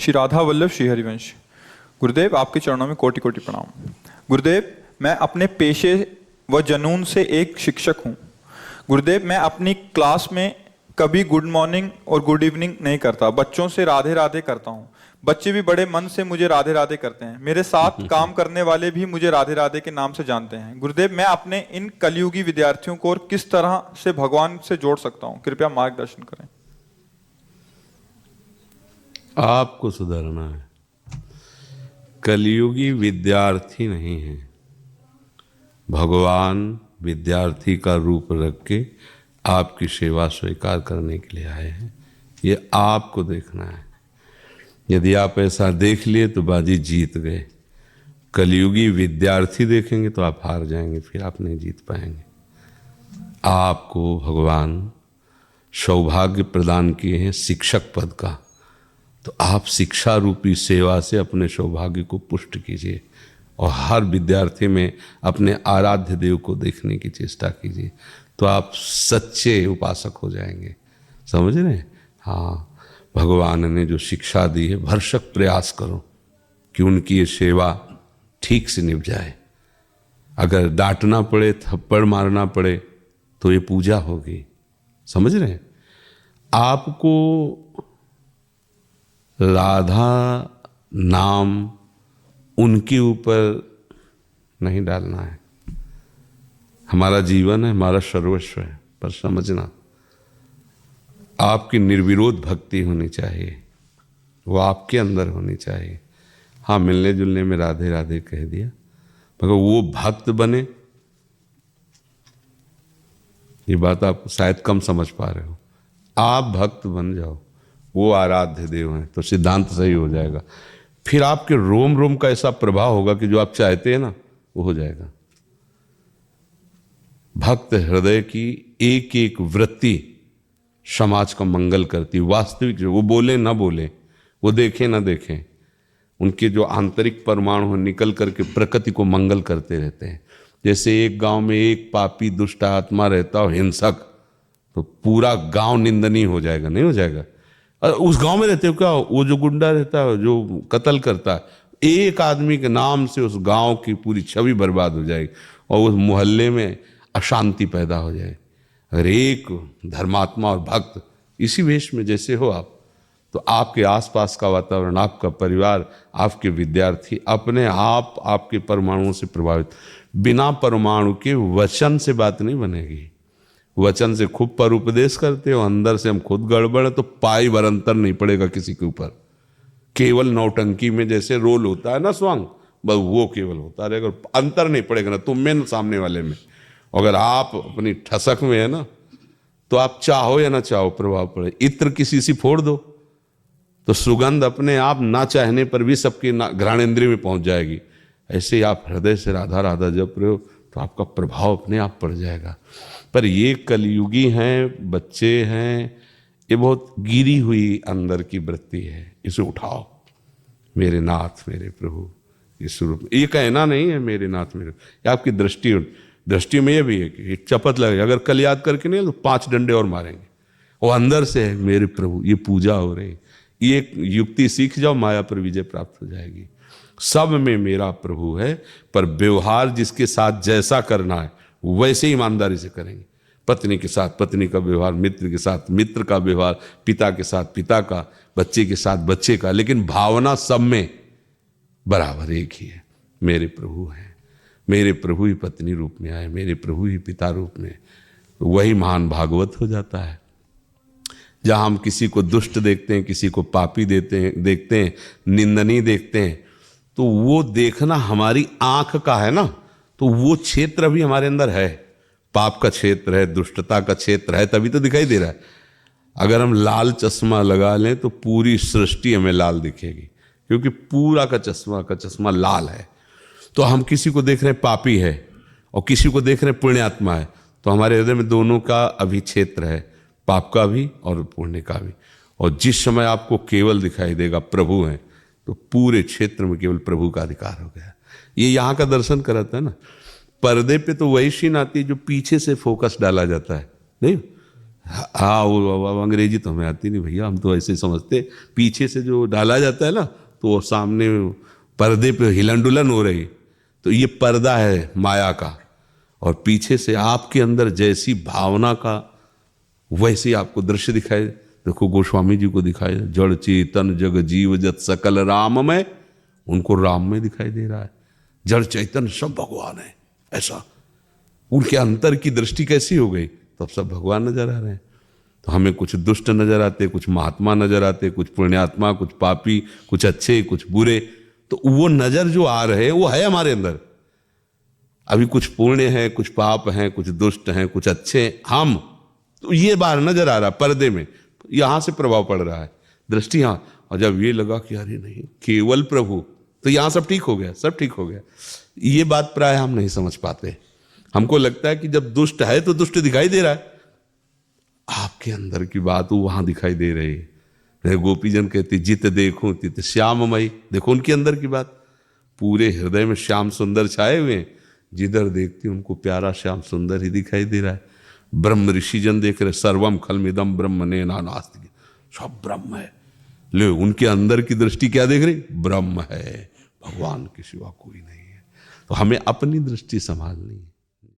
श्री राधा वल्लभ श्री हरिवंश। गुरुदेव, आपके चरणों में कोटि कोटि प्रणाम। गुरुदेव, मैं अपने पेशे व जनून से एक शिक्षक हूँ। गुरुदेव, मैं अपनी क्लास में कभी गुड मॉर्निंग और गुड इवनिंग नहीं करता, बच्चों से राधे राधे करता हूँ। बच्चे भी बड़े मन से मुझे राधे राधे करते हैं। मेरे साथ काम करने वाले भी मुझे राधे राधे के नाम से जानते हैं। गुरुदेव, मैं अपने इन कलयुगी विद्यार्थियों को और किस तरह से भगवान से जोड़ सकता हूँ, कृपया मार्गदर्शन करें। आपको सुधरना है। कलयुगी विद्यार्थी नहीं है, भगवान विद्यार्थी का रूप रख के आपकी सेवा स्वीकार करने के लिए आए हैं। ये आपको देखना है। यदि आप ऐसा देख लिए तो बाजी जीत गए। कलयुगी विद्यार्थी देखेंगे तो आप हार जाएंगे, फिर आप नहीं जीत पाएंगे। आपको भगवान सौभाग्य प्रदान किए हैं शिक्षक पद का, तो आप शिक्षा रूपी सेवा से अपने सौभाग्य को पुष्ट कीजिए और हर विद्यार्थी में अपने आराध्य देव को देखने की चेष्टा कीजिए, तो आप सच्चे उपासक हो जाएंगे। समझ रहे हैं? हाँ, भगवान ने जो शिक्षा दी है, भरसक प्रयास करो कि उनकी ये सेवा ठीक से निभ जाए। अगर डांटना पड़े, थप्पड़ मारना पड़े, तो ये पूजा होगी। समझ रहे हैं? आपको राधा नाम उनके ऊपर नहीं डालना है। हमारा जीवन है, हमारा सर्वस्व है, पर समझना आपकी निर्विरोध भक्ति होनी चाहिए, वो आपके अंदर होनी चाहिए। हाँ, मिलने जुलने में राधे राधे कह दिया, मगर वो भक्त बने, ये बात आप शायद कम समझ पा रहे हो। आप भक्त बन जाओ, वो आराध्य देव हैं, तो सिद्धांत सही हो जाएगा। फिर आपके रोम रोम का ऐसा प्रभाव होगा कि जो आप चाहते हैं ना, वो हो जाएगा। भक्त हृदय की एक एक वृत्ति समाज का मंगल करती। वास्तविक जो वो बोले ना बोले, वो देखें ना देखें, उनके जो आंतरिक परमाणु निकल करके प्रकृति को मंगल करते रहते हैं। जैसे एक गांव में एक पापी दुष्ट आत्मा रहता हो, हिंसक, तो पूरा गांव निंदनीय हो जाएगा, नहीं हो जाएगा? उस गांव में रहते हो क्या, वो जो गुंडा रहता है, जो कत्ल करता है, एक आदमी के नाम से उस गांव की पूरी छवि बर्बाद हो जाएगी और उस मोहल्ले में अशांति पैदा हो जाए। अगर एक धर्मात्मा और भक्त इसी वेश में जैसे हो आप, तो आपके आसपास का वातावरण, आपका परिवार, आपके विद्यार्थी अपने आप आपके परमाणुओं से प्रभावित। बिना परमाणु के वचन से बात नहीं बनेगी। वचन से खूब पर उपदेश करते हो, अंदर से हम खुद गड़बड़ है, तो पाई बरंतर नहीं पड़ेगा किसी के ऊपर। केवल नौटंकी में जैसे रोल होता है ना स्वांग, बस वो केवल होता रहेगा, अंतर नहीं पड़ेगा ना तुम में ना सामने वाले में। अगर आप अपनी ठसक में है ना, तो आप चाहो या ना चाहो प्रभाव पड़े। इत्र किसी सी फोड़ दो तो सुगंध अपने आप ना चाहने पर भी सबके घ्राणेंद्रिय में पहुंच जाएगी। ऐसे ही आप हृदय से राधा राधा जप रहे हो तो आपका प्रभाव अपने आप पड़ जाएगा। पर ये कलयुगी हैं, बच्चे हैं, ये बहुत गिरी हुई अंदर की वृत्ति है, इसे उठाओ। मेरे नाथ मेरे प्रभु, ये स्वरूप, ये कहना नहीं है मेरे नाथ मेरे, ये आपकी दृष्टि में ये भी है कि एक चपत लगेगा, अगर कल याद करके नहीं तो 5 डंडे और मारेंगे। वो अंदर से है मेरे प्रभु, ये पूजा हो रही। ये युक्ति सीख जाओ, माया पर विजय प्राप्त हो जाएगी। सब में मेरा प्रभु है, पर व्यवहार जिसके साथ जैसा करना है वैसे ईमानदारी से करेंगे। पत्नी के साथ पत्नी का व्यवहार, मित्र के साथ मित्र का व्यवहार, पिता के साथ पिता का, बच्चे के साथ बच्चे का, लेकिन भावना सब में बराबर एक ही है। मेरे प्रभु हैं, मेरे प्रभु ही पत्नी रूप में आए, मेरे प्रभु ही पिता रूप में, तो वही महान भागवत हो जाता है। जहाँ हम किसी को दुष्ट देखते हैं, किसी को पापी देखते हैं, निंदनीय देखते हैं, तो वो देखना हमारी आंख का है ना, तो वो क्षेत्र भी हमारे अंदर है। पाप का क्षेत्र है, दुष्टता का क्षेत्र है, तभी तो दिखाई दे रहा है। अगर हम लाल चश्मा लगा लें तो पूरी सृष्टि हमें लाल दिखेगी, क्योंकि पूरा का चश्मा लाल है। तो हम किसी को देख रहे हैं पापी है और किसी को देख रहे हैं पुण्यात्मा है, तो हमारे हृदय में दोनों का अभी क्षेत्र है, पाप का भी और पुण्य का भी। और जिस समय आपको केवल दिखाई देगा प्रभु हैं, तो पूरे क्षेत्र में केवल प्रभु का अधिकार हो गया। ये यहाँ का दर्शन कराता है ना। पर्दे पे तो वही सीन आती है जो पीछे से फोकस डाला जाता है, नहीं हाँ वो अंग्रेजी तो हमें आती नहीं भैया, हम तो ऐसे समझते पीछे से जो डाला जाता है ना तो वो सामने पर्दे पे हिलन डुलन हो रही, तो ये पर्दा है माया का, और पीछे से आपके अंदर जैसी भावना का वैसे ही आपको दृश्य दिखाई। देखो गोस्वामी जी को दिखाई, जड़ चेतन जग जीव जत सकल राम में, उनको राम में दिखाई दे रहा है। जड़ चैतन्य सब भगवान है, ऐसा उनके अंतर की दृष्टि कैसी हो गई, तब सब भगवान नजर आ रहे हैं। तो हमें कुछ दुष्ट नजर आते, कुछ महात्मा नजर आते, कुछ पुण्यात्मा, कुछ पापी, कुछ अच्छे, कुछ बुरे। तो वो नजर जो आ रहे हैं वो है हमारे अंदर। अभी कुछ पुण्य है, कुछ पाप हैं, कुछ दुष्ट हैं, कुछ अच्छे हैं, हम तो ये बाहर नजर आ रहा पर्दे में, यहां से प्रभाव पड़ रहा है दृष्टि यहाँ। और जब ये लगा कि अरे नहीं केवल प्रभु, तो यहां सब ठीक हो गया, सब ठीक हो गया। ये बात प्राय हम नहीं समझ पाते। हमको लगता है कि जब दुष्ट है तो दुष्ट दिखाई दे रहा है, आपके अंदर की बात वो वहां दिखाई दे रही है। गोपीजन कहते जित देखूं तित श्याममयी, देखो उनके अंदर की बात, पूरे हृदय में श्याम सुंदर छाए हुए हैं, जिधर देखती उनको प्यारा श्याम सुंदर ही दिखाई दे रहा है। ब्रह्म ऋषिजन देख रहे, सर्वम खलमिदम ब्रह्म ने नास्ति, सब ब्रह्म है। ले उनके अंदर की दृष्टि क्या देख रही, ब्रह्म है, भगवान के सिवा कोई नहीं है। तो हमें अपनी दृष्टि संभालनी है।